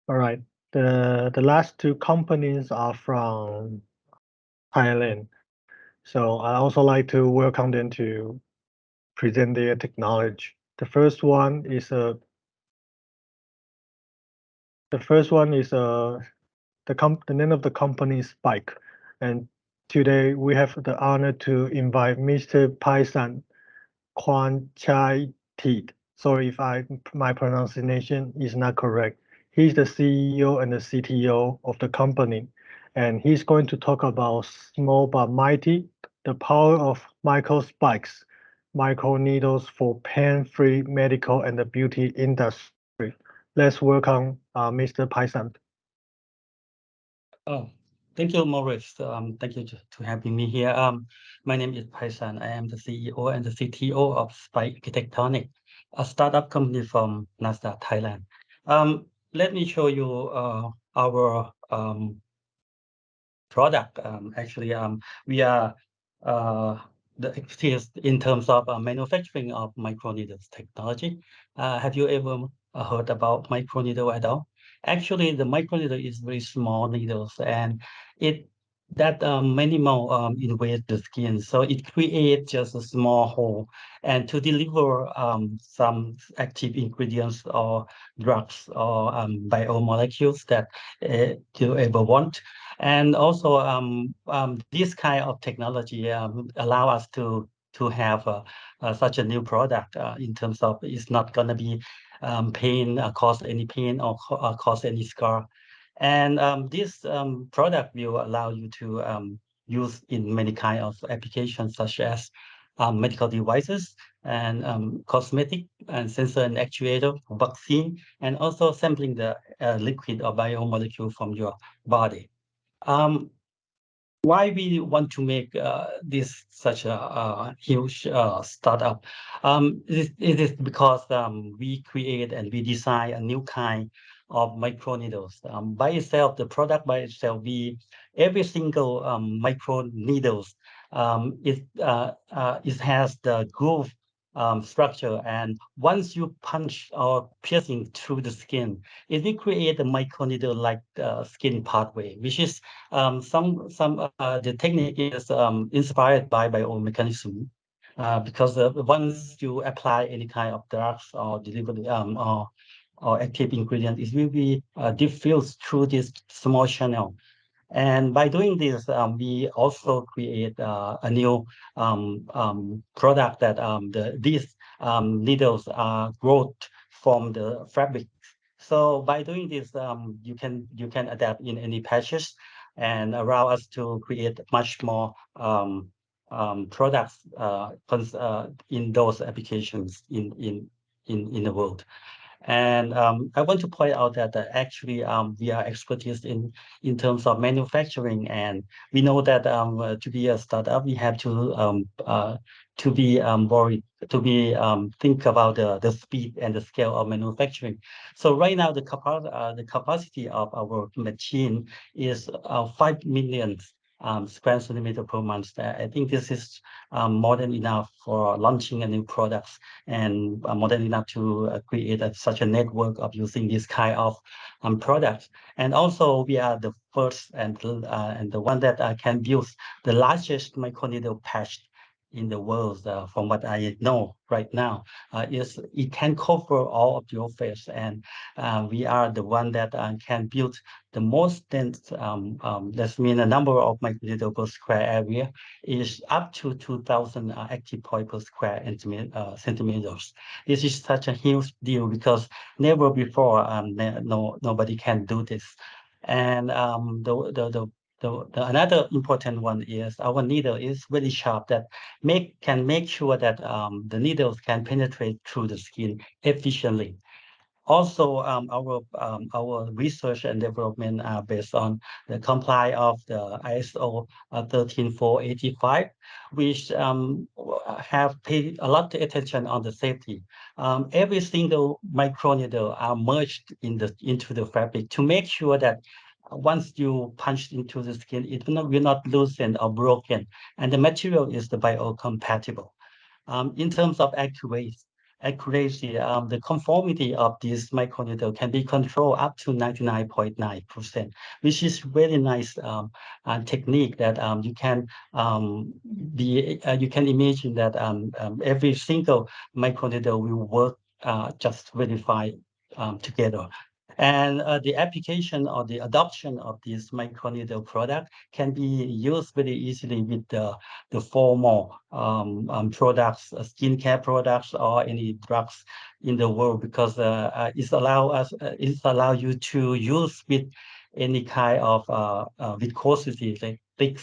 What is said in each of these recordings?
All right. The last two companies are from Thailand. So I also like to welcome them to present their technology. The name of the company is Spike, and today we have the honor to invite Mr. Paisan Kwan Chai Teed. Sorry if my pronunciation is not correct. He's the CEO and the CTO of the company, and he's going to talk about small but mighty, the power of microspikes, microneedles for pain-free medical and the beauty industry. Let's welcome Mr. Paisan. Oh, thank you, Maurice. Thank you to having me here. My name is Paisan. I am the CEO and the CTO of Spike Architectonic, a startup company from Nasdaq, Thailand. Let me show you our product. Actually, we are the expertise in terms of manufacturing of microneedles technology. Have you ever heard about microneedle at all? Actually, the microneedle is very small needles, and it that minimal invade the skin, so it creates just a small hole, and to deliver some active ingredients or drugs or biomolecules that you ever want. And also, this kind of technology allow us to have such a new product in terms of it's not going to be pain, cause any pain or cause any scar. And this product will allow you to use in many kind of applications, such as medical devices and cosmetic and sensor and actuator, vaccine, and also sampling the liquid or biomolecule from your body. Um, why we want to make this such a huge startup? It is because we create and we design a new kind of microneedles. By itself, the product by itself, every single microneedles, it has the groove structure, and once you punch or piercing through the skin, it will create a microneedle like skin pathway, which is the technique is inspired by biomechanism, because once you apply any kind of drugs or delivery or active ingredient, it will be diffused through this small channel. And by doing this, we also create a new product that these needles are growth from the fabric. So by doing this, you can adapt in any patches and allow us to create much more products in those applications in the world. And I want to point out that actually we are expertise in terms of manufacturing, and we know that to be a startup, we have to be worried, to be think about the speed and the scale of manufacturing. So right now, the capacity of our machine is 5 million square centimeter per month. I think this is more than enough for launching a new products, and more than enough to create such a network of using this kind of products. And also, we are the first and the one that can build the largest microneedle patch in the world. From what I know right now, is it can cover all of your face, and we are the one that can build the most dense. That means the number of microneedle per square area is up to 2,000 active point per square centimeters. This is such a huge deal because never before nobody can do this. And another important one is our needle is very sharp that can make sure that the needles can penetrate through the skin efficiently. Also, our research and development are based on the comply of the ISO 13485, which have paid a lot of attention on the safety. Every single microneedle are merged into the fabric to make sure that once you punch into the skin, it will not loosen or broken, and the material is the biocompatible. In terms of accuracy, accuracy, the conformity of this microneedle can be controlled up to 99.9%, which is really nice technique that you can you can imagine that every single microneedle will work just really fine together. And the application or the adoption of this microneedle product can be used very easily with the formal products, skincare products, or any drugs in the world, because it allow you to use with any kind of viscosity, like thick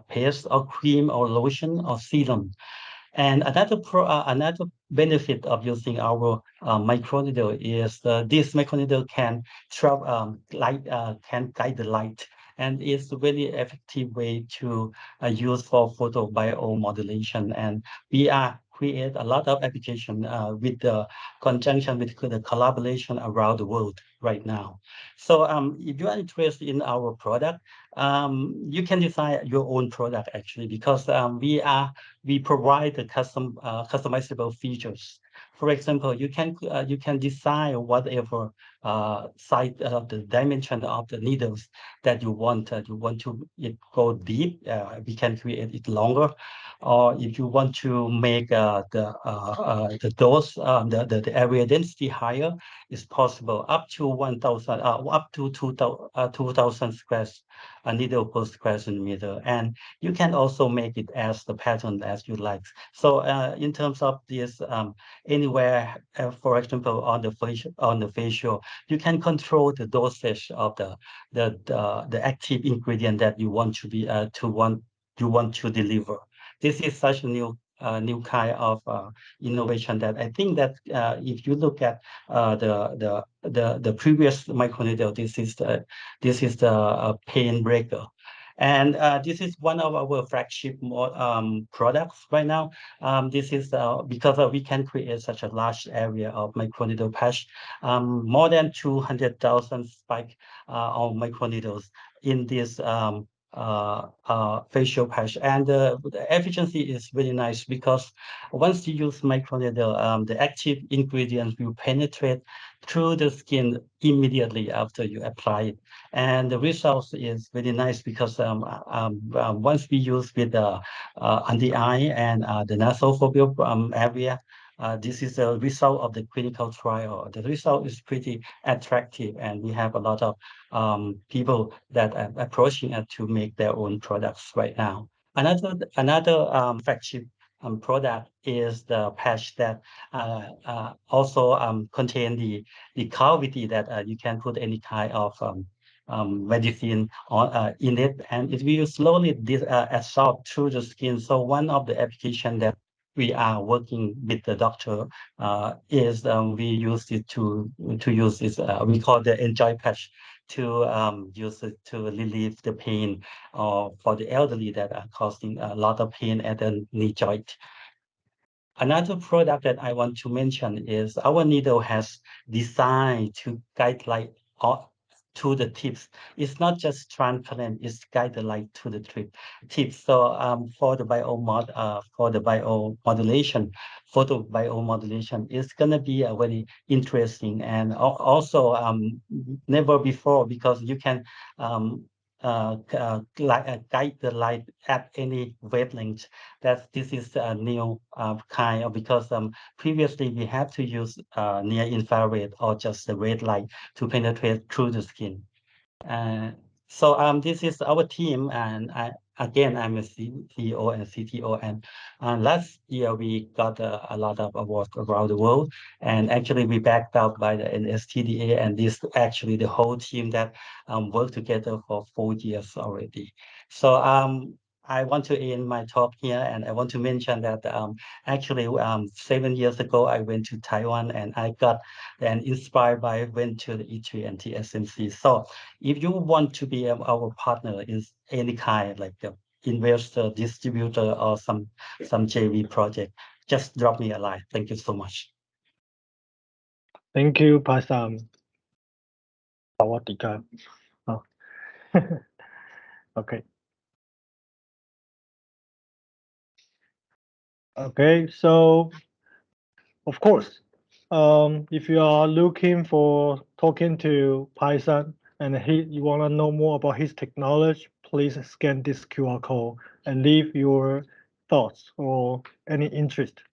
paste or cream or lotion or serum. And another benefit of using our microneedle is this microneedle can can guide the light, and it's a very effective way to use for photobiomodulation. And we are create a lot of application with the conjunction with the collaboration around the world right now. So if you are interested in our product, you can design your own product actually, because we provide the customizable features. For example, you can design whatever size of the dimension of the needles that you want. You want to it go deep, we can create it longer. Or if you want to make the dose, the area density higher, it's possible up to 1,000, up to 2,000 square needle per square centimeter. And you can also make it as the pattern as you like. So in terms of this, anywhere, for example, on the facial, you can control the dosage of the active ingredient that you want to be you want to deliver. This is such a new kind of innovation that I think that if you look at the previous microneedle, this is the pain breaker. And this is one of our flagship products right now. This is because we can create such a large area of microneedle patch, more than 200,000 spike on microneedles in this facial patch. And the efficiency is really nice, because once you use microneedle, the active ingredients will penetrate through the skin immediately after you apply it. And the result is very nice, because once we use with on the eye and the nasopharyngeal area, this is the result of the clinical trial. The result is pretty attractive, and we have a lot of people that are approaching us to make their own products right now. Another flagship product is the patch that also contain the cavity that you can put any kind of medicine on, in it, and it will slowly absorb through the skin. So one of the application that we are working with the doctor is we use it to use this, we call the enjoy patch, to use it to relieve the pain for the elderly that are causing a lot of pain at the knee joint. Another product that I want to mention is our needle has designed to guide light to the tips. It's not just transparent; it's guide the light to the tips. So for the biomodulation, photobiomodulation is gonna be a very interesting, and also never before, because you can guide the light at any wavelength. This is a new kind of, because previously we had to use near infrared or just the red light to penetrate through the skin. So this is our team, and I'm a CEO and CTO, and last year we got a lot of awards around the world, and actually we backed up by the NSTDA, and this actually the whole team that worked together for 4 years already. So I want to end my talk here, and I want to mention that actually 7 years ago I went to Taiwan, and I got and inspired by went to the ITRI and TSMC. So if you want to be our partner in any kind, like the investor, distributor, or some JV project, just drop me a line. Thank you so much. Thank you, Pasam. Sawadika. Oh. Okay. Okay, so Of course, if you are looking for talking to Python and you want to know more about his technology, please scan this QR code and leave your thoughts or any interest